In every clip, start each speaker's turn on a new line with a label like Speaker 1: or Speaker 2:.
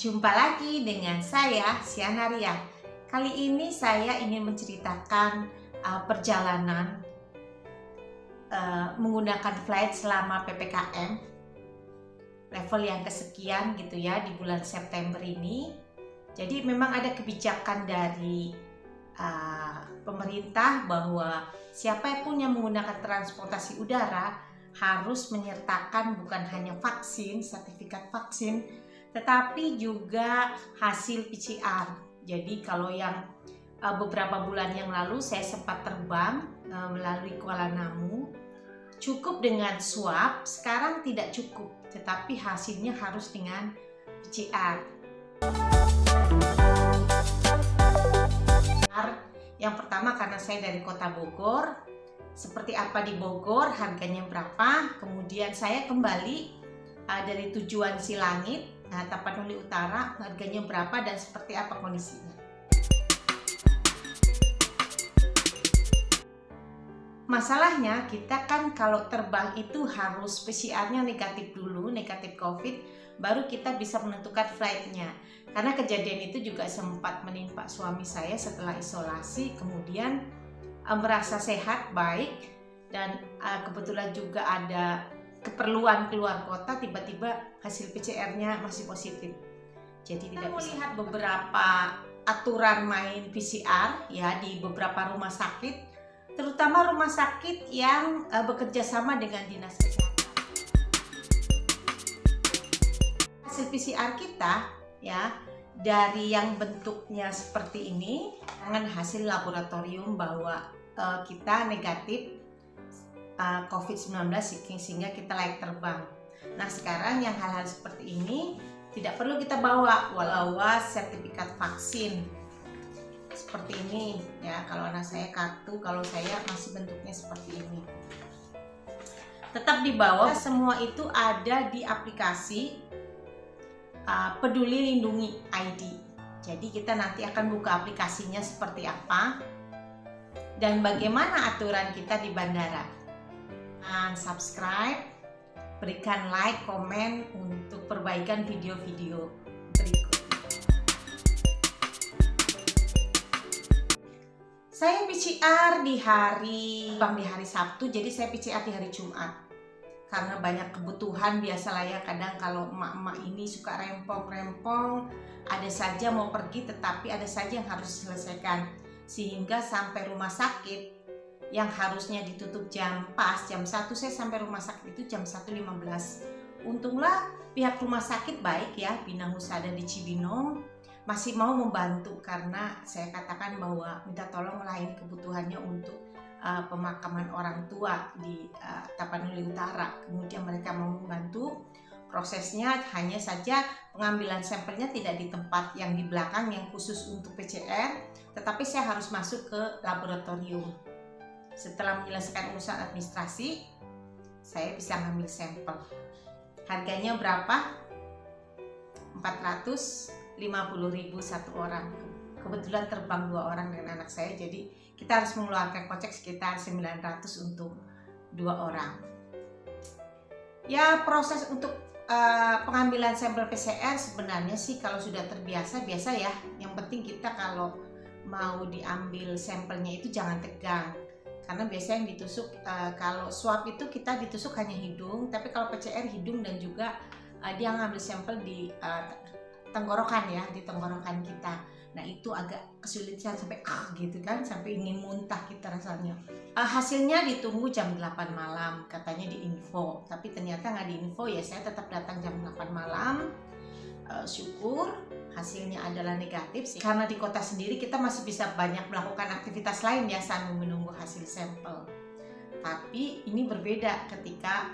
Speaker 1: Jumpa lagi dengan saya, Siana Ria. Kali ini saya ingin menceritakan perjalanan menggunakan flight selama PPKM level yang kesekian gitu ya di bulan September ini. Jadi memang ada kebijakan dari pemerintah bahwa siapapun yang menggunakan transportasi udara harus menyertakan bukan hanya vaksin, sertifikat vaksin, tetapi juga hasil PCR. Jadi kalau yang beberapa bulan yang lalu saya sempat terbang melalui Kuala Namu, cukup dengan swab, sekarang tidak cukup, tetapi hasilnya harus dengan PCR. Yang pertama karena saya dari kota Bogor, seperti apa di Bogor, harganya berapa, kemudian saya kembali dari tujuan Silangit, Tapanuli Utara, harganya berapa dan seperti apa kondisinya. Masalahnya kita kan kalau terbang itu harus PCR-nya negatif dulu, negatif COVID, baru kita bisa menentukan flight-nya. Karena kejadian itu juga sempat menimpa suami saya setelah isolasi, kemudian merasa sehat, baik, dan kebetulan juga ada keperluan keluar kota, tiba-tiba hasil PCR-nya masih positif. Jadi tidak bisa. Melihat beberapa aturan main PCR ya di beberapa rumah sakit, terutama rumah sakit yang bekerja sama dengan dinas kesehatan. Hasil PCR kita ya dari yang bentuknya seperti ini dengan hasil laboratorium bahwa kita negatif COVID-19 sehingga kita layak terbang. Nah sekarang yang hal-hal seperti ini tidak perlu kita bawa sertifikat vaksin seperti ini ya. Kalau anak saya kartu, kalau saya masih bentuknya seperti ini. Tetap dibawa, semua itu ada di aplikasi Peduli Lindungi ID. Jadi kita nanti akan buka aplikasinya seperti apa dan bagaimana aturan kita di bandara. Subscribe, berikan like, komen untuk perbaikan video-video berikut. Saya PCR di hari Sabtu, jadi saya PCR di hari Jumat. Karena banyak kebutuhan, biasalah ya, kadang kalau emak-emak ini suka rempong-rempong, ada saja mau pergi tetapi ada saja yang harus diselesaikan. Sehingga sampai rumah sakit yang harusnya ditutup pas jam 1, saya sampai rumah sakit itu jam 1.15. Untunglah pihak rumah sakit baik ya, Bina Husada di Cibinong masih mau membantu karena saya katakan bahwa minta tolong melayani kebutuhannya untuk pemakaman orang tua di Tapanuli Utara. Kemudian mereka mau membantu prosesnya, hanya saja pengambilan sampelnya tidak di tempat yang di belakang yang khusus untuk PCR, tetapi saya harus masuk ke laboratorium. Setelah menyelesaikan urusan administrasi, saya bisa ngambil sampel. Harganya berapa? 450.000 satu orang. Kebetulan terbang 2 orang dengan anak saya, jadi kita harus mengeluarkan kocek sekitar 900 untuk 2 orang. Ya, proses untuk pengambilan sampel PCR sebenarnya sih kalau sudah terbiasa biasa ya. Yang penting kita kalau mau diambil sampelnya itu jangan tegang. Karena biasanya yang ditusuk, kalau swab itu kita ditusuk hanya hidung, tapi kalau PCR hidung dan juga dia ngambil sampel di tenggorokan ya, di tenggorokan kita. Nah itu agak kesulitan sampai gitu kan, sampai ingin muntah kita rasanya. Hasilnya ditunggu jam 8 malam, katanya di info, tapi ternyata nggak di info ya, saya tetap datang jam 8 malam. Syukur hasilnya adalah negatif sih. Karena di kota sendiri kita masih bisa banyak melakukan aktivitas lain ya sambil menunggu hasil sampel. Tapi ini berbeda ketika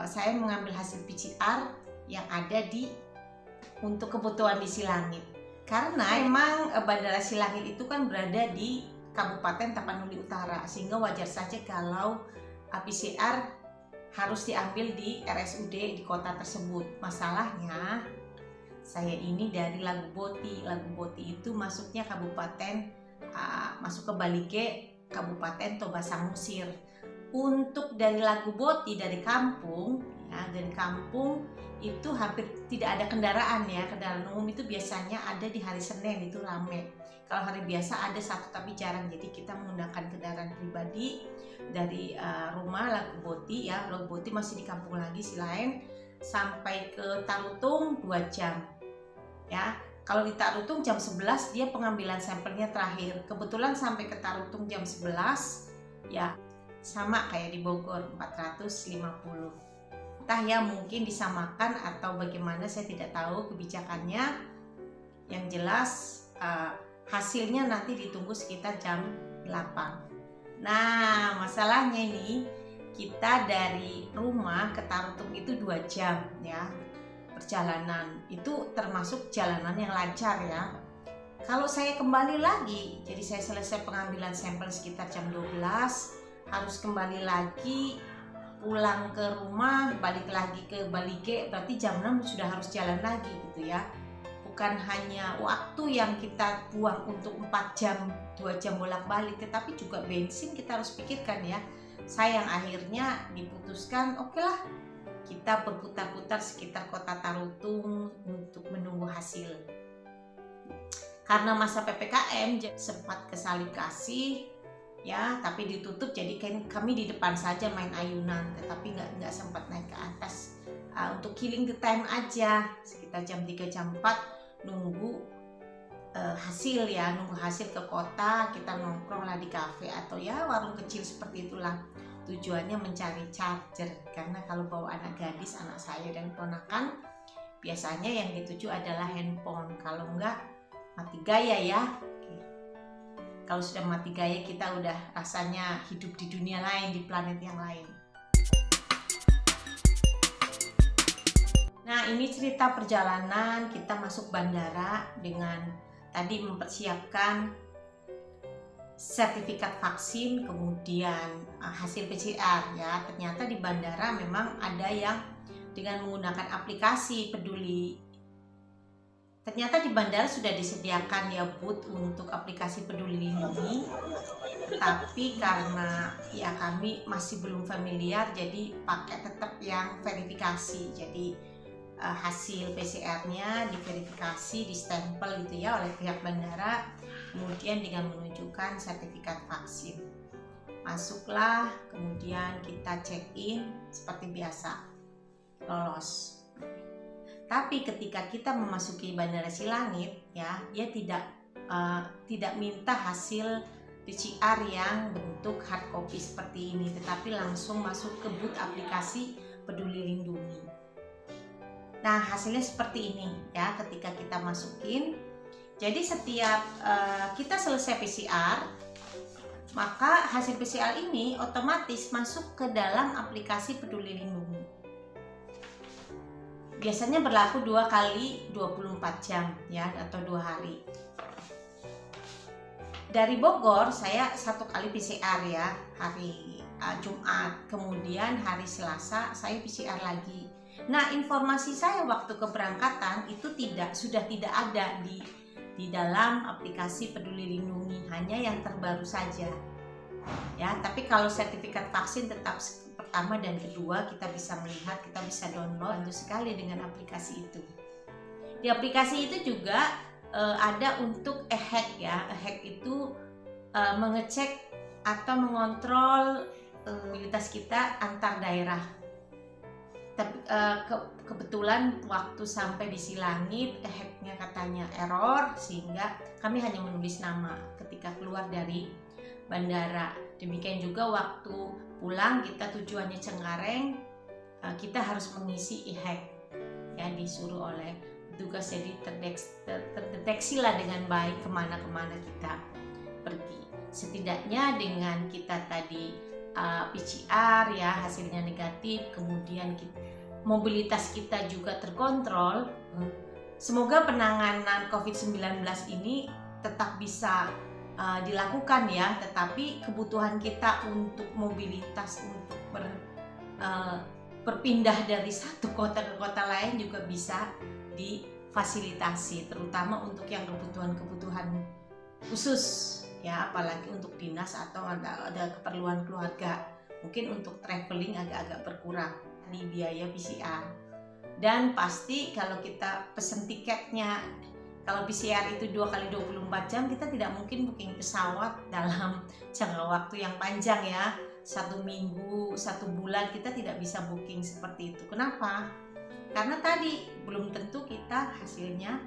Speaker 1: saya mengambil hasil PCR yang ada untuk kebutuhan di Silangit. Karena emang Bandara Silangit itu kan berada di Kabupaten Tapanuli Utara, sehingga wajar saja kalau PCR harus diambil di RSUD di kota tersebut. Masalahnya saya ini dari Lagu Boti. Lagu Boti itu masuknya kabupaten, masuk ke Balige, Kabupaten Toba Samosir. Untuk dari Lagu Boti, dari kampung ya, dari kampung itu hampir tidak ada kendaraan ya. Kendaraan umum itu biasanya ada di hari Senin, itu rame. Kalau hari biasa ada satu tapi jarang, jadi kita menggunakan kendaraan pribadi dari rumah Lagoboti ya. Lagoboti masih di kampung lagi Silain, sampai ke Tarutung 2 jam ya. Kalau di Tarutung jam 11 dia pengambilan sampelnya terakhir. Kebetulan sampai ke Tarutung jam 11 ya, sama kayak di Bogor 450. Entah ya, mungkin disamakan atau bagaimana, saya tidak tahu kebijakannya. Yang jelas hasilnya nanti ditunggu sekitar jam 8. Nah, masalahnya ini kita dari rumah ke Tarutung itu 2 jam ya. Perjalanan itu termasuk jalanan yang lancar ya. Kalau saya kembali lagi, jadi saya selesai pengambilan sampel sekitar jam 12, harus kembali lagi pulang ke rumah, balik lagi ke Balige, berarti jam 6 sudah harus jalan lagi gitu ya. Bukan hanya waktu yang kita buang untuk 4 jam, 2 jam bolak-balik, tetapi juga bensin kita harus pikirkan ya. Sayang, akhirnya diputuskan oke lah, kita berputar-putar sekitar kota Tarutung untuk menunggu hasil. Karena masa PPKM sempat ke Salib Kasih ya, tapi ditutup, jadi kami di depan saja main ayunan, tetapi nggak sempat naik ke atas. Untuk killing the time aja, sekitar jam 3 jam 4 nunggu hasil ya, nunggu hasil ke kota. Kita nongkrong lah di kafe atau ya warung kecil seperti itulah. Tujuannya mencari charger, karena kalau bawa anak gadis, anak saya dan ponakan, biasanya yang dituju adalah handphone. Kalau enggak mati gaya ya. Kalau sudah mati gaya, kita udah rasanya hidup di dunia lain, di planet yang lain. Nah, ini cerita perjalanan kita masuk bandara dengan tadi mempersiapkan sertifikat vaksin, kemudian hasil PCR ya. Ternyata di bandara memang ada yang dengan menggunakan aplikasi Peduli. Ternyata di bandara sudah disediakan ya booth untuk aplikasi Peduli Lindungi, tapi karena ya kami masih belum familiar, jadi pakai tetap yang verifikasi. Jadi hasil PCR-nya diverifikasi, distempel gitu ya oleh pihak bandara, kemudian dengan menunjukkan sertifikat vaksin. Masuklah, kemudian kita check in seperti biasa, lolos. Tapi ketika kita memasuki Bandara Silangit ya, dia tidak minta hasil PCR yang bentuk hard copy seperti ini, tetapi langsung masuk ke booth aplikasi Peduli Lindungi. Nah, hasilnya seperti ini ya ketika kita masukin. Jadi setiap kita selesai PCR, maka hasil PCR ini otomatis masuk ke dalam aplikasi Peduli Lindungi. Biasanya berlaku 2 kali 24 jam ya, atau 2 hari. Dari Bogor saya 1 kali PCR ya, hari Jumat, kemudian hari Selasa saya PCR lagi. Nah, informasi saya waktu keberangkatan itu sudah tidak ada di dalam aplikasi Peduli Lindungi, hanya yang terbaru saja. Ya, tapi kalau sertifikat vaksin tetap pertama dan kedua kita bisa melihat, kita bisa download. Bantu sekali dengan aplikasi itu. Di aplikasi itu juga ada untuk e-hack ya. E-hack itu mengecek atau mengontrol mobilitas kita antar daerah. Tapi kebetulan waktu sampai di Silangit, hacknya katanya error, sehingga kami hanya menulis nama ketika keluar dari bandara. Demikian juga waktu pulang, kita tujuannya Cengkareng, kita harus mengisi e-hack ya, disuruh oleh petugas, jadi terdeteksi lah dengan baik kemana-kemana kita pergi. Setidaknya dengan kita tadi PCR ya hasilnya negatif, kemudian mobilitas kita juga terkontrol. Semoga penanganan COVID-19 ini tetap bisa dilakukan ya, tetapi kebutuhan kita untuk mobilitas, untuk berpindah dari satu kota ke kota lain juga bisa difasilitasi, terutama untuk yang kebutuhan khusus ya, apalagi untuk dinas atau ada keperluan keluarga. Mungkin untuk traveling agak-agak berkurang di biaya PCR. Dan pasti kalau kita pesen tiketnya, kalau PCR itu 2 kali 24 jam, kita tidak mungkin booking pesawat dalam jangka waktu yang panjang ya. 1 minggu, 1 bulan kita tidak bisa booking seperti itu. Kenapa? Karena tadi belum tentu kita hasilnya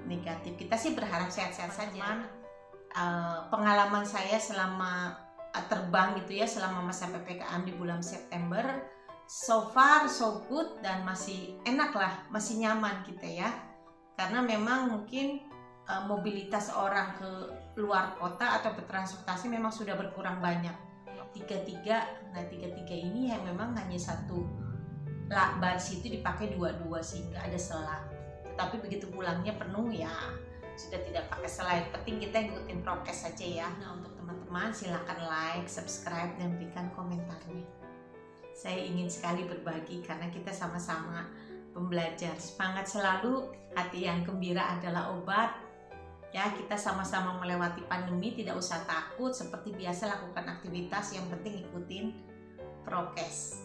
Speaker 1: negatif. Kita sih berharap sehat-sehat saja. Pengalaman saya selama terbang gitu ya, selama masa PPKM di bulan September, so far so good dan masih enak lah, masih nyaman kita ya. Karena memang mungkin mobilitas orang ke luar kota atau bertransportasi memang sudah berkurang banyak. Tiga ini ya memang hanya satu baris itu dipakai dua-dua sehingga ada selang. Tapi begitu pulangnya penuh ya sudah tidak pakai selang. Penting kita ikutin prokes saja ya. Nah, untuk teman-teman silakan like, subscribe dan berikan komentarnya. Saya ingin sekali berbagi karena kita sama-sama pembelajar. Semangat selalu, hati yang gembira adalah obat. Ya, kita sama-sama melewati pandemi, tidak usah takut, seperti biasa lakukan aktivitas, yang penting ikutin prokes.